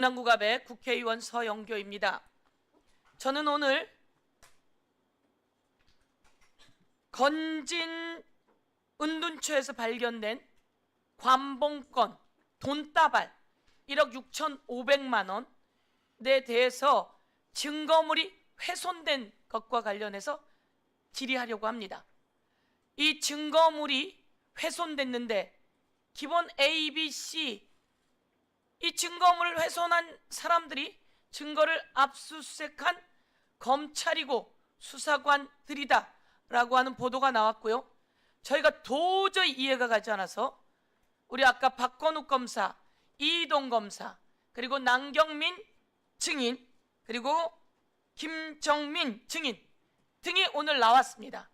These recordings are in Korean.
남구갑의 국회의원 서영교입니다. 저는 오늘 건진 은둔처에서 발견된 관봉권 돈다발 1억 6,500만 원에 대해서 증거물이 훼손된 것과 관련해서 질의하려고 합니다. 이 증거물이 훼손됐는데 기본 A, B, C 이 증거물을 훼손한 사람들이 증거를 압수수색한 검찰이고 수사관들이다 라고 하는 보도가 나왔고요. 저희가 도저히 이해가 가지 않아서 우리 아까 박건욱 검사, 이희동 검사, 그리고 남경민 증인, 그리고 김정민 증인 등이 오늘 나왔습니다.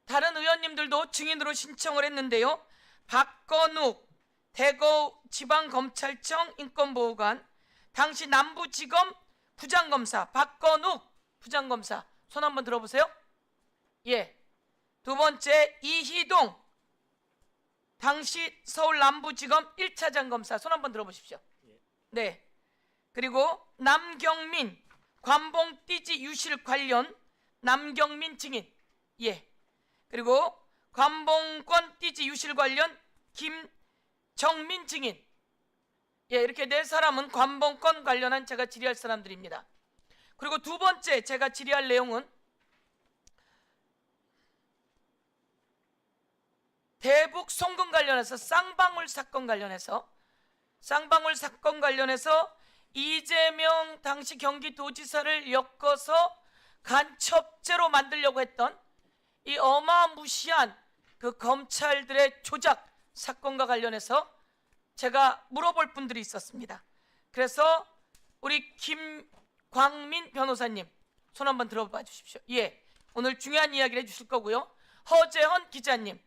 다른 의원님들도 증인으로 신청을 했는데요. 박건욱 대구지방검찰청 인권보호관, 당시 남부지검 부장검사 박건욱 부장검사 손 한번 들어보세요. 예. 두 번째 이희동 당시 서울 남부지검 1차장 검사 손 한번 들어보십시오. 네. 그리고 남경민 관봉띠지 유실 관련 남경민 증인. 예. 그리고 관봉권 띠지 유실 관련 김정민 증인. 예, 이렇게 네 사람은 관봉권 관련한 제가 질의할 사람들입니다. 그리고 두 번째 제가 질의할 내용은 대북 송금 관련해서 쌍방울 사건 관련해서 이재명 당시 경기도지사를 엮어서 간첩죄로 만들려고 했던 이 어마무시한 그 검찰들의 조작 사건과 관련해서 제가 물어볼 분들이 있었습니다. 그래서 우리 김광민 변호사님 손 한번 들어봐 주십시오. 예, 오늘 중요한 이야기를 해주실 거고요. 허재헌 기자님,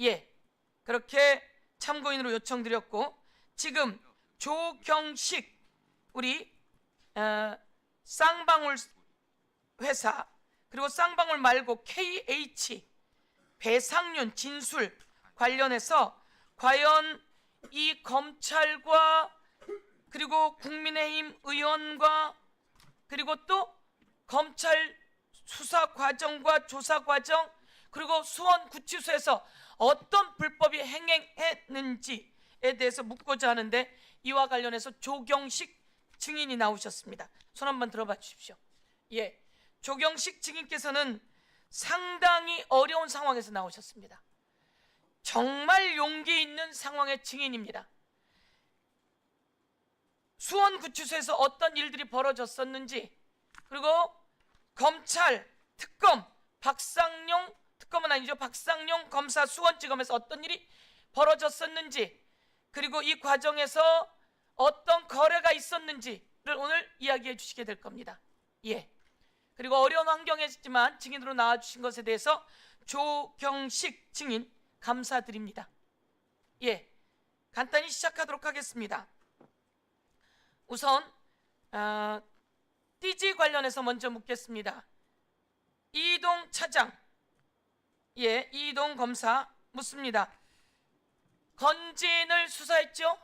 예, 그렇게 참고인으로 요청드렸고, 지금 조경식 우리 쌍방울 회사, 그리고 쌍방울 말고 KH 배상윤 진술 관련해서 과연 이 검찰과 그리고 국민의힘 의원과 그리고 또 검찰 수사 과정과 조사 과정 그리고 수원구치소에서 어떤 불법이 행행했는지에 대해서 묻고자 하는데, 이와 관련해서 조경식 증인이 나오셨습니다. 손 한번 들어봐 주십시오. 예, 조경식 증인께서는 상당히 어려운 상황에서 나오셨습니다. 정말 용기 있는 상황의 증인입니다. 수원구치소에서 어떤 일들이 벌어졌었는지, 그리고 검찰 특검 박상용 특검은 아니죠, 박상용 검사 수원지검에서 어떤 일이 벌어졌었는지, 그리고 이 과정에서 어떤 거래가 있었는지를 오늘 이야기해 주시게 될 겁니다. 예. 그리고 어려운 환경이지만 증인으로 나와주신 것에 대해서 조경식 증인 감사드립니다. 예, 간단히 시작하도록 하겠습니다. 우선 띠지 관련해서 먼저 묻겠습니다. 이희동 차장, 예, 이희동 검사 묻습니다. 건진을 수사했죠?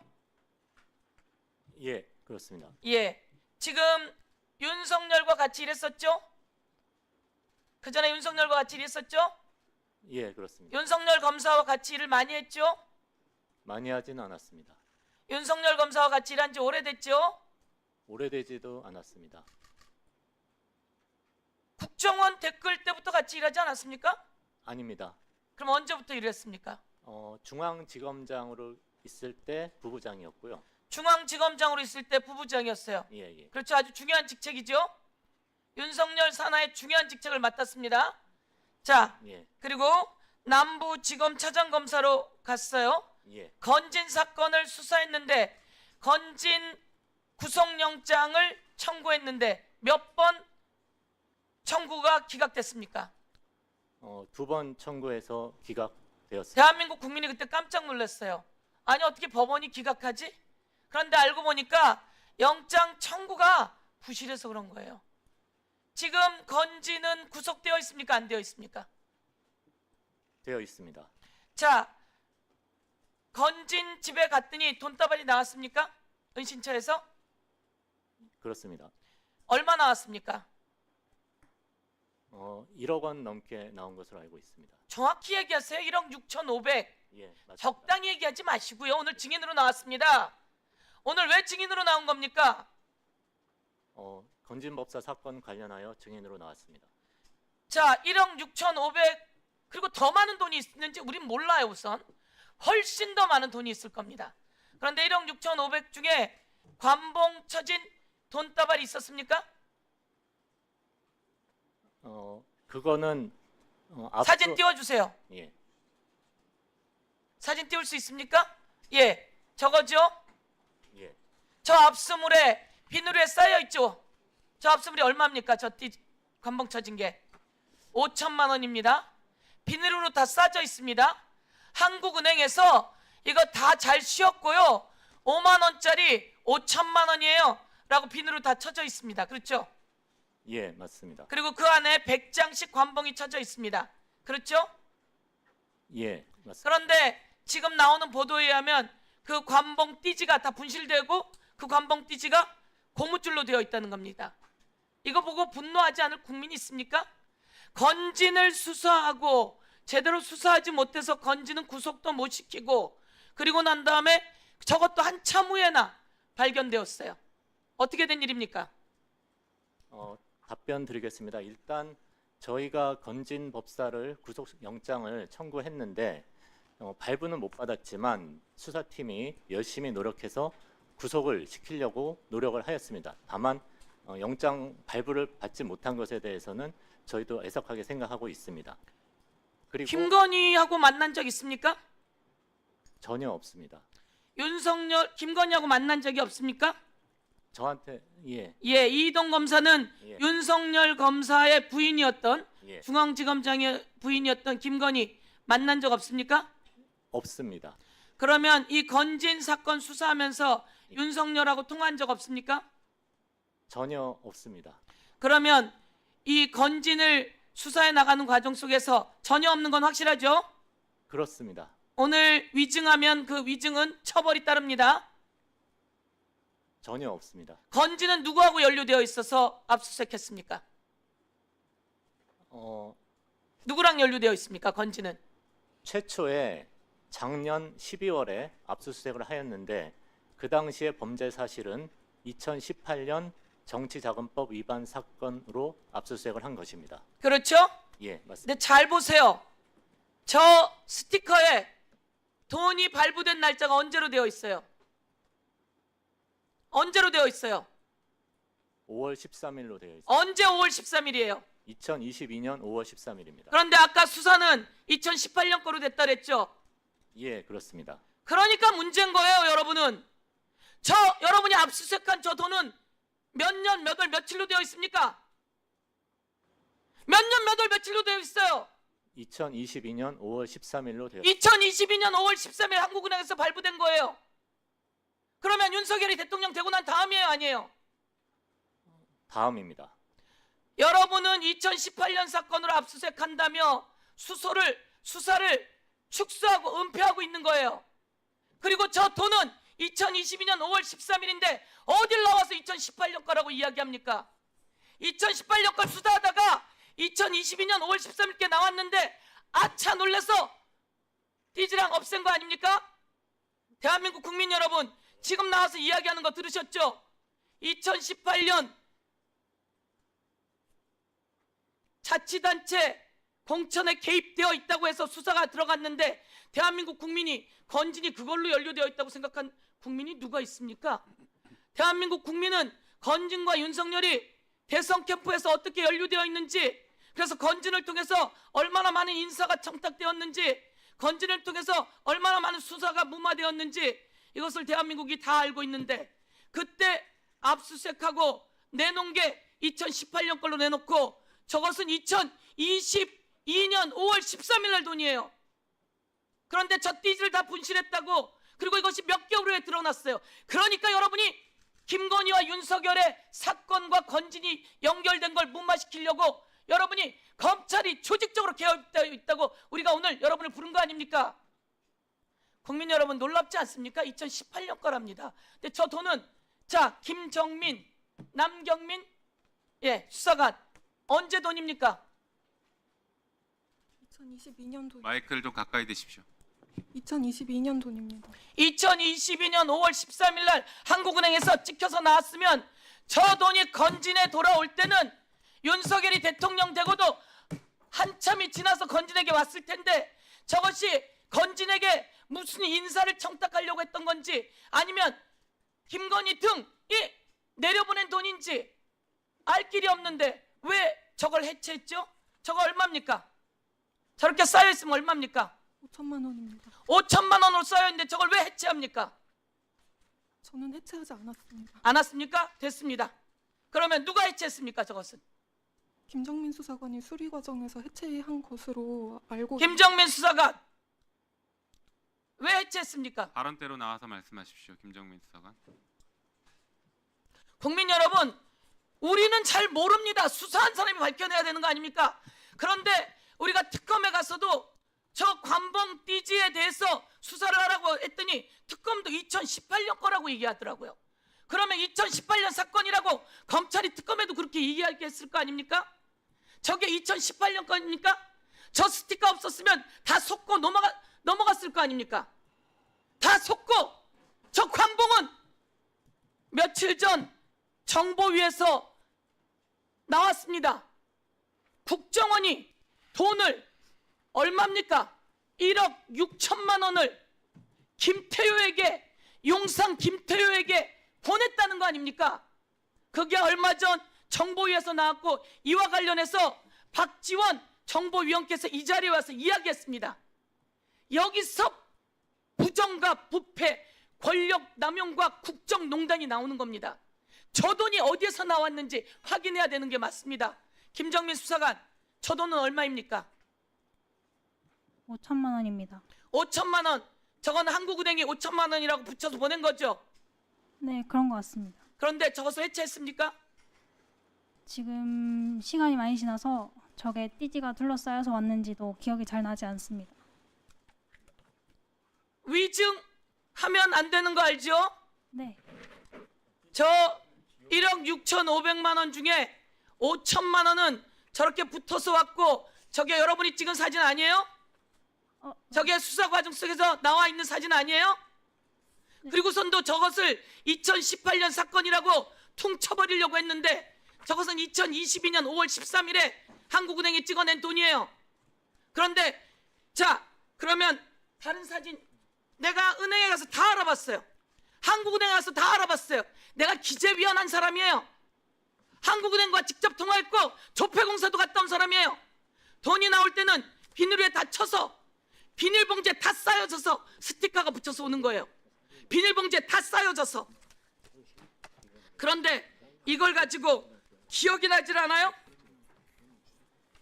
예, 그렇습니다. 예, 지금 윤석열과 같이 일했었죠? 그 전에 윤석열과 같이 일했었죠? 예, 그렇습니다. 윤석열 검사와 같이 일을 많이 했죠? 많이 하지는 않았습니다. 윤석열 검사와 같이 일한 지 오래됐죠? 오래되지도 않았습니다. 국정원 댓글 때부터 같이 일하지 않았습니까? 아닙니다. 그럼 언제부터 일했습니까? 중앙지검장으로 있을 때 부부장이었고요. 중앙지검장으로 있을 때 부부장이었어요. 예, 예. 그렇죠, 아주 중요한 직책이죠. 윤석열 산하의 중요한 직책을 맡았습니다. 자, 예, 그리고 남부지검 차장검사로 갔어요. 예. 건진 사건을 수사했는데 건진 구속영장을 청구했는데 몇 번 청구가 기각됐습니까? 2번 청구해서 기각되었습니다. 대한민국 국민이 그때 깜짝 놀랐어요. 아니, 어떻게 법원이 기각하지? 그런데 알고 보니까 영장 청구가 부실해서 그런 거예요. 지금 건진은 구속되어 있습니까? 안 되어 있습니까? 되어 있습니다. 자, 건진 집에 갔더니 돈다발이 나왔습니까? 은신처에서 그렇습니다. 얼마 나왔습니까? 1억 원 넘게 나온 것으로 알고 있습니다. 정확히 얘기하세요. 1억 6,500. 예, 맞습니다. 적당히 얘기하지 마시고요. 오늘 증인으로 나왔습니다. 오늘 왜 증인으로 나온 겁니까? 건진법사 사건 관련하여 증인으로 나왔습니다. 자, 1억 6,500 그리고 더 많은 돈이 있는지 우린 몰라요. 우선 훨씬 더 많은 돈이 있을 겁니다. 그런데 1억 6,500 중에 관봉 처진 돈다발이 있었습니까? 그거는 사진 띄워주세요. 예, 사진 띄울 수 있습니까? 예, 저거죠? 예, 저 압수물에 비누에 쌓여 있죠. 저 압수물이 얼마입니까? 관봉 처진 게 5천만 원입니다. 비닐로 다 싸져 있습니다. 한국은행에서 이거 다 잘 씌웠고요. 5만 원짜리 5천만 원이에요. 라고 비닐로 다 쳐져 있습니다. 그렇죠? 예, 맞습니다. 그리고 그 안에 100장씩 관봉이 쳐져 있습니다. 그렇죠? 예, 맞습니다. 그런데 지금 나오는 보도에 의하면 그 관봉 띠지가 다 분실되고 그 관봉 띠지가 고무줄로 되어 있다는 겁니다. 이거 보고 분노하지 않을 국민이 있습니까? 건진을 수사하고 제대로 수사하지 못해서 건진은 구속도 못 시키고 그리고 난 다음에 저것도 한참 후에나 발견되었어요. 어떻게 된 일입니까? 답변 드리겠습니다. 일단 저희가 건진 법사를 구속영장을 청구했는데 발부는 못 받았지만 수사팀이 열심히 노력해서 구속을 시키려고 노력을 하였습니다. 다만 영장 발부를 받지 못한 것에 대해서는 저희도 애석하게 생각하고 있습니다. 그리고 김건희하고 만난 적 있습니까? 전혀 없습니다. 윤석열, 김건희하고 만난 적이 없습니까? 저한테 예, 예, 이희동 검사는 예. 윤석열 검사의 부인이었던 예, 중앙지검장의 부인이었던 김건희 만난 적 없습니까? 없습니다. 그러면 이 건진 사건 수사하면서 윤석열하고 통화한 적 없습니까? 전혀 없습니다. 그러면 이 건진을 수사해 나가는 과정 속에서 전혀 없는 건 확실하죠? 그렇습니다. 오늘 위증하면 그 위증은 처벌이 따릅니다. 전혀 없습니다. 건진은 누구하고 연루되어 있어서 압수수색했습니까? 누구랑 연루되어 있습니까? 건진은 최초에 작년 12월에 압수수색을 하였는데 그 당시의 범죄 사실은 2018년 정치자금법 위반 사건으로 압수수색을 한 것입니다. 그렇죠? 예, 맞습니다. 근데 잘 보세요. 저 스티커에 돈이 발부된 날짜가 언제로 되어 있어요? 언제로 되어 있어요? 5월 13일로 되어 있습니다. 언제 5월 13일이에요? 2022년 5월 13일입니다. 그런데 아까 수사는 2018년 거로 됐다 그랬죠? 예, 그렇습니다. 그러니까 문제인 거예요, 여러분은. 여러분이 압수수색한 저 돈은 몇 년, 몇 월, 며칠로 되어 있습니까? 몇 년, 몇 월, 며칠로 되어 있어요? 2022년 5월 13일로 되어 있습니다. 2022년 5월 13일 한국은행에서 발부된 거예요. 그러면 윤석열이 대통령 되고 난 다음이에요, 아니에요? 다음입니다. 여러분은 2018년 사건으로 압수수색한다며 수사를 축소하고 은폐하고 있는 거예요. 그리고 저 돈은 2022년 5월 13일인데 어딜 나와서 2018년 거라고 이야기합니까? 2018년 걸 수사하다가 2022년 5월 13일께 나왔는데 아차 놀라서 띠지랑 없앤 거 아닙니까? 대한민국 국민 여러분, 지금 나와서 이야기하는 거 들으셨죠? 2018년 자치단체 공천에 개입되어 있다고 해서 수사가 들어갔는데 대한민국 국민이 건진이 그걸로 연루되어 있다고 생각한 국민이 누가 있습니까? 대한민국 국민은 건진과 윤석열이 대선 캠프에서 어떻게 연루되어 있는지, 그래서 건진을 통해서 얼마나 많은 인사가 청탁되었는지, 건진을 통해서 얼마나 많은 수사가 무마되었는지 이것을 대한민국이 다 알고 있는데 그때 압수수색하고 내놓은 게 2018년 걸로 내놓고 저것은 2022년 5월 13일 날 돈이에요. 그런데 저 띠지를 다 분실했다고, 그리고 이것이 몇 개월 후에 드러났어요. 그러니까 여러분이 김건희와 윤석열의 사건과 건진이 연결된 걸 무마시키려고 여러분이 검찰이 조직적으로 개입되어 있다고 우리가 오늘 여러분을 부른 거 아닙니까? 국민 여러분 놀랍지 않습니까? 2018년 거랍니다. 근데 저 돈은 자 김정민, 남경민 수사관 언제 돈입니까? 2022년 돈. 마이크를 좀 가까이 대십시오. 2022년 돈입니다. 2022년 5월 13일 날 한국은행에서 찍혀서 나왔으면 저 돈이 건진에 돌아올 때는 윤석열이 대통령 되고도 한참이 지나서 건진에게 왔을 텐데 저것이 건진에게 무슨 인사를 청탁하려고 했던 건지 아니면 김건희 등이 내려보낸 돈인지 알 길이 없는데 왜 저걸 해체했죠? 저거 얼마입니까? 저렇게 쌓여있으면 얼마입니까? 5천만 원입니다. 5천만 원으로 쌓여있는데 저걸 왜 해체합니까? 저는 해체하지 않았습니다. 안 왔습니까? 됐습니다. 그러면 누가 해체했습니까? 저것은 김정민 수사관이 수리 과정에서 해체한 것으로 알고 김정민 수사관 왜 해체했습니까? 발언대로 나와서 말씀하십시오. 김정민 수사관. 국민 여러분, 우리는 잘 모릅니다. 수사한 사람이 밝혀내야 되는 거 아닙니까? 그런데 우리가 특검에 가서도 저 관봉 띠지에 대해서 수사를 하라고 했더니 특검도 2018년 거라고 얘기하더라고요. 그러면 2018년 사건이라고 검찰이 특검에도 그렇게 얘기했을 거 아닙니까? 저게 2018년 거입니까? 저 스티커 없었으면 다 속고 넘어갔을 거 아닙니까? 다 속고 저 관봉은 며칠 전 정보위에서 나왔습니다. 국정원이 돈을 얼마입니까? 1억 6천만 원을 김태효에게 용산 김태효에게 보냈다는 거 아닙니까? 그게 얼마 전 정보위에서 나왔고 이와 관련해서 박지원 정보위원께서 이 자리에 와서 이야기했습니다. 여기서 부정과 부패, 권력 남용과 국정농단이 나오는 겁니다. 저 돈이 어디에서 나왔는지 확인해야 되는 게 맞습니다. 김정민 수사관, 저 돈은 얼마입니까? 5천만 원입니다. 5천만 원. 저건 한국은행이 5천만 원이라고 붙여서 보낸 거죠. 네, 그런 것 같습니다. 그런데 저것을 해체했습니까? 지금 시간이 많이 지나서 저게 띠지가 둘러싸여서 왔는지도 기억이 잘 나지 않습니다. 위증하면 안 되는 거 알죠? 네, 저 1억 6,500만 원 중에 5천만 원은 저렇게 붙어서 왔고 저게 여러분이 찍은 사진 아니에요? 저게 수사 과정 속에서 나와 있는 사진 아니에요? 그리고선도 저것을 2018년 사건이라고 퉁쳐버리려고 했는데 저것은 2022년 5월 13일에 한국은행이 찍어낸 돈이에요. 그런데 자 그러면 다른 사진 내가 은행에 가서 다 알아봤어요. 한국은행에 가서 다 알아봤어요. 내가 기재위원한 사람이에요. 한국은행과 직접 통화했고 조폐공사도 갔다 온 사람이에요. 돈이 나올 때는 비닐에 다 쳐서 비닐봉지에 다 쌓여져서 스티커가 붙여서 오는 거예요. 비닐봉지에 다 쌓여져서. 그런데 이걸 가지고 기억이 나질 않아요?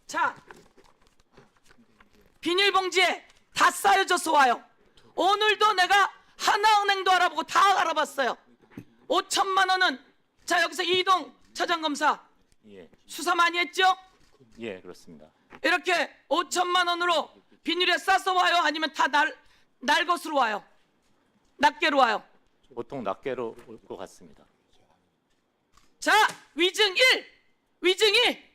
자, 비닐봉지에 다 쌓여져서 와요. 오늘도 내가 하나은행도 알아보고 다 알아봤어요. 5천만 원은 자 여기서 이동 차장검사 예, 수사 많이 했죠? 예, 그렇습니다. 이렇게 5천만 원으로 비닐에 싸서 와요? 아니면 다 날 것으로 와요? 낱개로 와요? 보통 낱개로 올 것 같습니다. 자, 위증 1, 위증 2.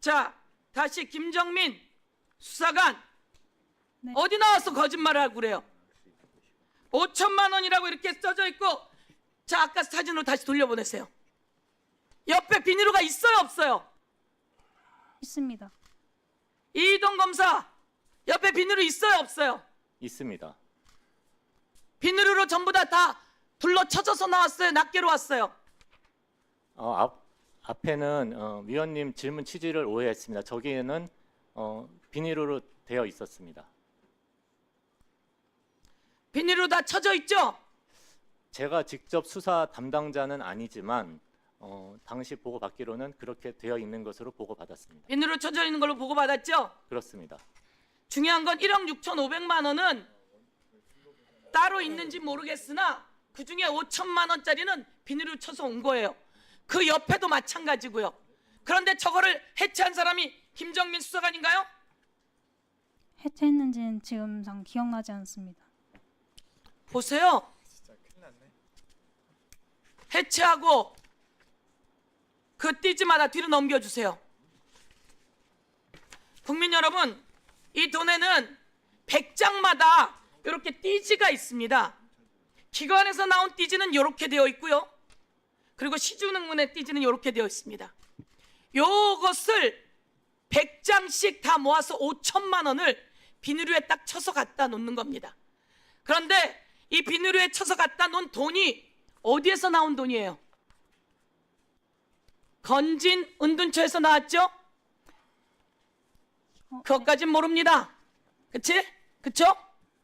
자, 다시 김정민 수사관 네. 어디 나와서 거짓말을 하고 그래요? 5천만 원이라고 이렇게 써져 있고 자, 아까 사진으로 다시 돌려보내세요. 옆에 비닐로가 있어요, 없어요? 있습니다. 이동 검사 옆에 비닐로 있어요, 없어요? 있습니다. 비닐로 전부 다 둘러쳐져서 나왔어요, 낱개로 왔어요? 앞에는 위원님 질문 취지를 오해했습니다. 저기에는 비닐로 되어 있었습니다. 비닐로 다 쳐져 있죠? 제가 직접 수사 담당자는 아니지만 당시 보고받기로는 그렇게 되어 있는 것으로 보고받았습니다. 비닐로 쳐져 있는 걸로 보고받았죠? 그렇습니다. 중요한 건 1억 6,500만 원은 따로 있는지 모르겠으나 그중에 5천만 원짜리는 비닐로 쳐서 온 거예요. 그 옆에도 마찬가지고요. 그런데 저거를 해체한 사람이 김정민 수사관인가요? 해체했는지는 지금상 기억나지 않습니다. 보세요. 해체하고 그 띠지마다 뒤로 넘겨주세요. 국민 여러분, 이 돈에는 100장마다 이렇게 띠지가 있습니다. 기관에서 나온 띠지는 이렇게 되어 있고요. 그리고 시중은행의 띠지는 이렇게 되어 있습니다. 요것을 100장씩 다 모아서 5천만 원을 비닐류에 딱 쳐서 갖다 놓는 겁니다. 그런데 이 비닐류에 쳐서 갖다 놓은 돈이 어디에서 나온 돈이에요? 건진 은둔처에서 나왔죠? 그것까진 모릅니다. 그치? 그쵸?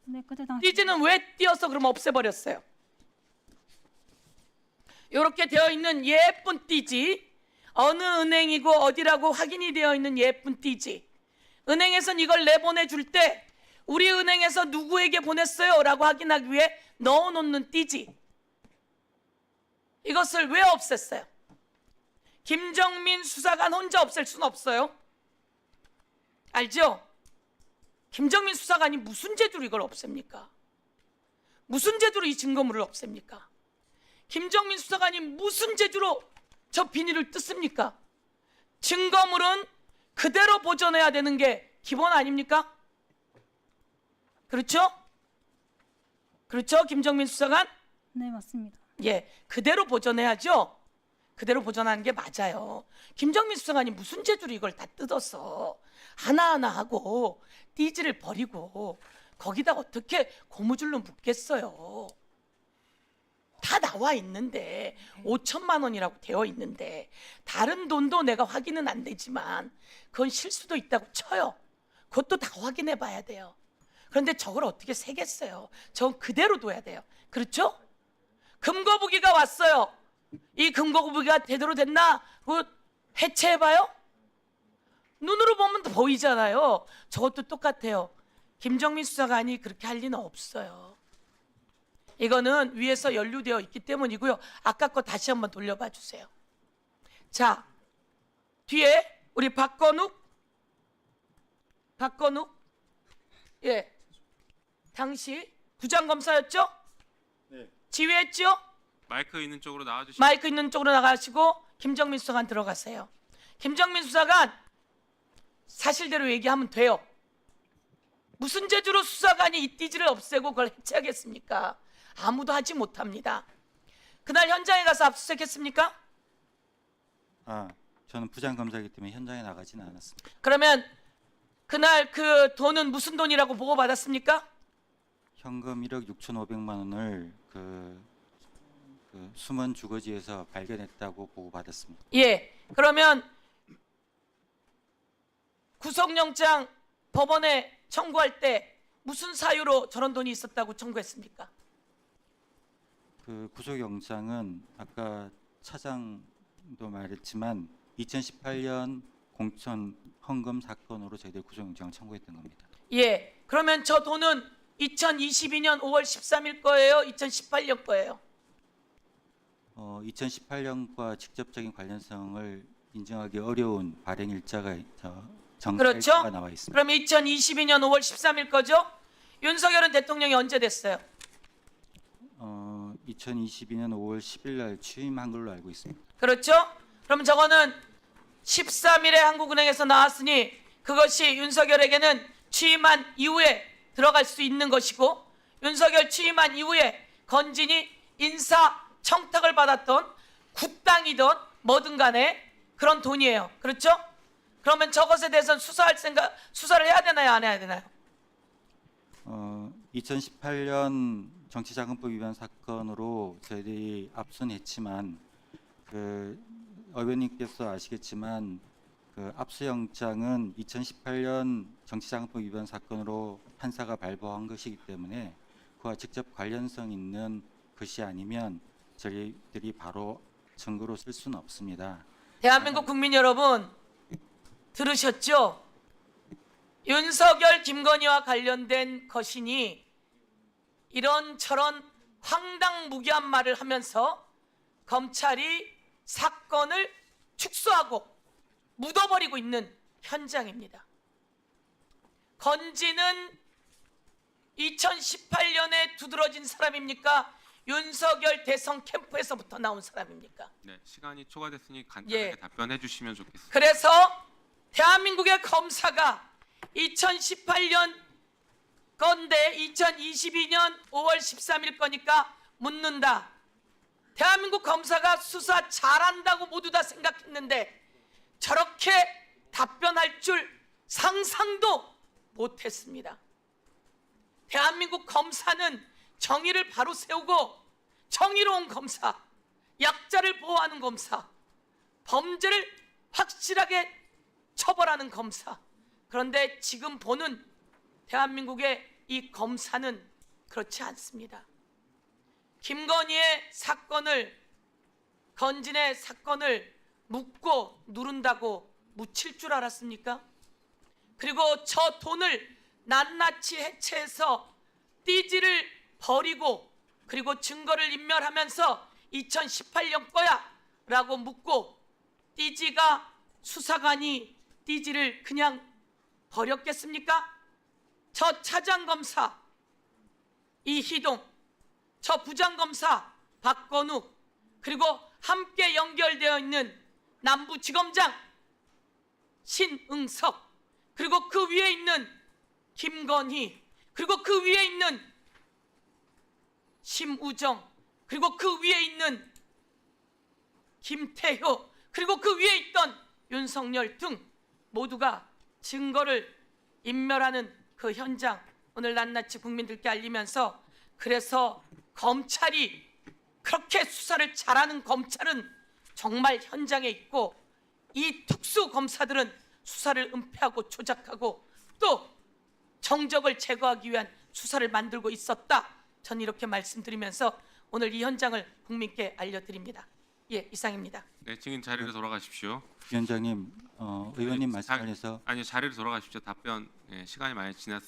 네, 그때 당시 띠지는 왜 띄어서 그럼 없애버렸어요? 이렇게 되어 있는 예쁜 띠지, 어느 은행이고 어디라고 확인이 되어 있는 예쁜 띠지, 은행에선 이걸 내보내줄 때 우리 은행에서 누구에게 보냈어요? 라고 확인하기 위해 넣어놓는 띠지, 이것을 왜 없앴어요? 김정민 수사관 혼자 없앨 수는 없어요. 알죠? 김정민 수사관이 무슨 재주로 이걸 없앱니까? 무슨 재주로 이 증거물을 없앱니까? 김정민 수사관이 무슨 재주로 저 비닐을 뜯습니까? 증거물은 그대로 보존해야 되는 게 기본 아닙니까? 그렇죠? 그렇죠? 김정민 수사관? 네, 맞습니다. 예, 그대로 보존해야죠. 그대로 보존하는 게 맞아요. 김정민 수사관이 무슨 재주로 이걸 다 뜯어서 하나하나 하고 띠지를 버리고 거기다 어떻게 고무줄로 묶겠어요? 다 나와 있는데 5천만 원이라고 되어 있는데 다른 돈도 내가 확인은 안 되지만 그건 실수도 있다고 쳐요. 그것도 다 확인해 봐야 돼요. 그런데 저걸 어떻게 세겠어요? 저건 그대로 둬야 돼요. 그렇죠? 금거북이가 왔어요. 이 금거북이가 제대로 됐나? 그거 해체해봐요? 눈으로 보면 보이잖아요. 저것도 똑같아요. 김정민 수사관이 그렇게 할 리는 없어요. 이거는 위에서 연루되어 있기 때문이고요. 아까 거 다시 한번 돌려봐 주세요. 자, 뒤에 우리 박건욱, 예, 당시 부장검사였죠? 네. 지휘했죠? 마이크 있는 쪽으로 나와주시죠. 마이크 있는 쪽으로 나가시고 김정민 수사관 들어가세요. 김정민 수사관 사실대로 얘기하면 돼요. 무슨 재주로 수사관이 이 띠지를 없애고 그걸 해체하겠습니까? 아무도 하지 못합니다. 그날 현장에 가서 압수수색했습니까? 저는 부장검사이기 때문에 현장에 나가지는 않았습니다. 그러면 그날 그 돈은 무슨 돈이라고 보고받았습니까? 현금 1억 6,500만 원을 그 숨은 주거지에서 발견했다고 보고받았습니다. 예. 그러면 구속영장 법원에 청구할 때 무슨 사유로 저런 돈이 있었다고 청구했습니까? 그 구속영장은 아까 차장도 말했지만 2018년 공천 헌금 사건으로 저희들 구속영장을 청구했던 겁니다. 예. 그러면 저 돈은 2022년 5월 13일 거예요? 2018년 거예요? 2018년과 직접적인 관련성을 인정하기 어려운 발행 일자가 정가 그렇죠? 일자가 나와 있습니다. 그럼 2022년 5월 13일 거죠? 윤석열은 대통령이 언제 됐어요? 2022년 5월 10일 날 취임한 걸로 알고 있습니다. 그렇죠? 그럼 저거는 13일에 한국은행에서 나왔으니 그것이 윤석열에게는 취임한 이후에 들어갈 수 있는 것이고, 윤석열 취임한 이후에 건진이 인사 청탁을 받았던 굿당이든 뭐든 간에 그런 돈이에요. 그렇죠? 그러면 저것에 대해서는 수사를 해야 되나요? 안 해야 되나요? 2018년 정치자금법 위반 사건으로 저희들이 압수는 했지만 의원님께서 아시겠지만 그 압수영장은 2018년 정치자금법 위반 사건으로 판사가 발부한 것이기 때문에 그와 직접 관련성 있는 것이 아니면 저희들이 바로 증거로 쓸 수는 없습니다. 대한민국 국민 여러분 들으셨죠? 윤석열, 김건희와 관련된 것이니 이런저런 황당무계한 말을 하면서 검찰이 사건을 축소하고 묻어버리고 있는 현장입니다. 건진은 2018년에 두드러진 사람입니까? 윤석열 대선 캠프에서부터 나온 사람입니까? 네, 시간이 초과됐으니 간단하게 예. 답변해 주시면 좋겠습니다. 그래서 대한민국의 검사가 2018년 건데 2022년 5월 13일 거니까 묻는다. 대한민국 검사가 수사 잘한다고 모두 다 생각했는데 저렇게 답변할 줄 상상도 못했습니다. 대한민국 검사는 정의를 바로 세우고 정의로운 검사, 약자를 보호하는 검사, 범죄를 확실하게 처벌하는 검사. 그런데 지금 보는 대한민국의 이 검사는 그렇지 않습니다. 김건희의 사건을, 건진의 사건을 묻고 누른다고 묻힐 줄 알았습니까? 그리고 저 돈을 낱낱이 해체해서 띠지를 버리고 그리고 증거를 인멸하면서 2018년 거야 라고 묻고 띠지가 수사관이 띠지를 그냥 버렸겠습니까? 저 차장검사 이희동, 저 부장검사 박건욱, 그리고 함께 연결되어 있는 남부지검장 신응석, 그리고 그 위에 있는 김건희, 그리고 그 위에 있는 심우정, 그리고 그 위에 있는 김태효, 그리고 그 위에 있던 윤석열 등 모두가 증거를 인멸하는 그 현장 오늘 낱낱이 국민들께 알리면서, 그래서 검찰이 그렇게 수사를 잘하는 검찰은 정말 현장에 있고 이 특수 검사들은 수사를 은폐하고 조작하고 또 정적을 제거하기 위한 수사를 만들고 있었다. 전 이렇게 말씀드리면서 오늘 이 현장을 국민께 알려드립니다. 예, 이상입니다. 네, 증인 자리로 돌아가십시오. 위원장님, 의원님 자- 말씀하셔서 아니요, 자리로 돌아가십시오. 답변 시간이 많이 지났으니.